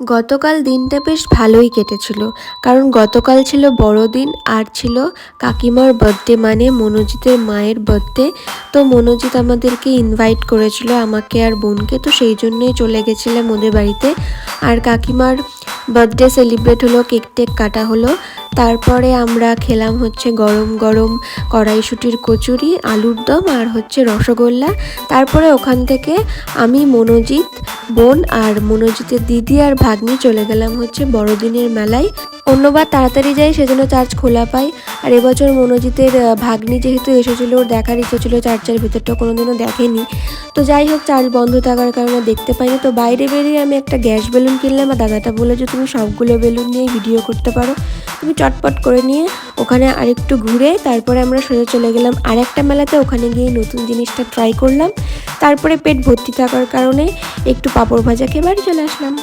গতকাল দিনটা বেশ ভালোই কেটেছিল, কারণ গতকাল ছিল বড়দিন আর ছিল কাকিমার বার্থডে, মানে মনোজিতের মায়ের বার্থডে। তো মনোজিৎ আমাদেরকে ইনভাইট করেছিল, আমাকে আর বোনকে, তো সেই জন্যই চলে গেছিলাম ওদের বাড়িতে। আর কাকিমার বার্থডে সেলিব্রেট হলো, কেক টেক কাটা হলো। তারপরে আমরা খেলাম হচ্ছে গরম গরম কড়াইশুঁটির কচুরি, আলুর দম আর হচ্ছে রসগোল্লা। তারপরে ওখান থেকে আমি, মনোজিৎ, বোন আর মনোজিতের দিদি আর ভাগ্নি চলে গেলাম হচ্ছে বড়দিনের মেলায়। অন্যবার তাড়াতাড়ি যাই, সেজন্য চার্চ খোলা পাই। আর এবছর মনোজিতের ভাগ্নি যেহেতু এসেছিলো, ওর দেখার ইচ্ছে ছিল, চার্চের ভিতরটা কোনোদিনও দেখেনি। তো যাই হোক, চার্চ বন্ধ থাকার কারণে দেখতে পাইনি। তো বাইরে বেরিয়ে আমি একটা গ্যাস বেলুন কিনলাম, আর দাদাটা বলে যে তুমি সবগুলো বেলুন নিয়ে ভিডিও করতে পারো। তুমি চটপট করে নিয়ে ওখানে আরেকটু ঘুরে তারপরে আমরা সোজা চলে গেলাম আরেকটা মেলাতে। ওখানে গিয়ে নতুন জিনিসটা ট্রাই করলাম। তারপরে পেট ভর্তি থাকার কারণে একটু পাঁপড় ভাজা খেয়ে বাড়ি চলে আসলাম।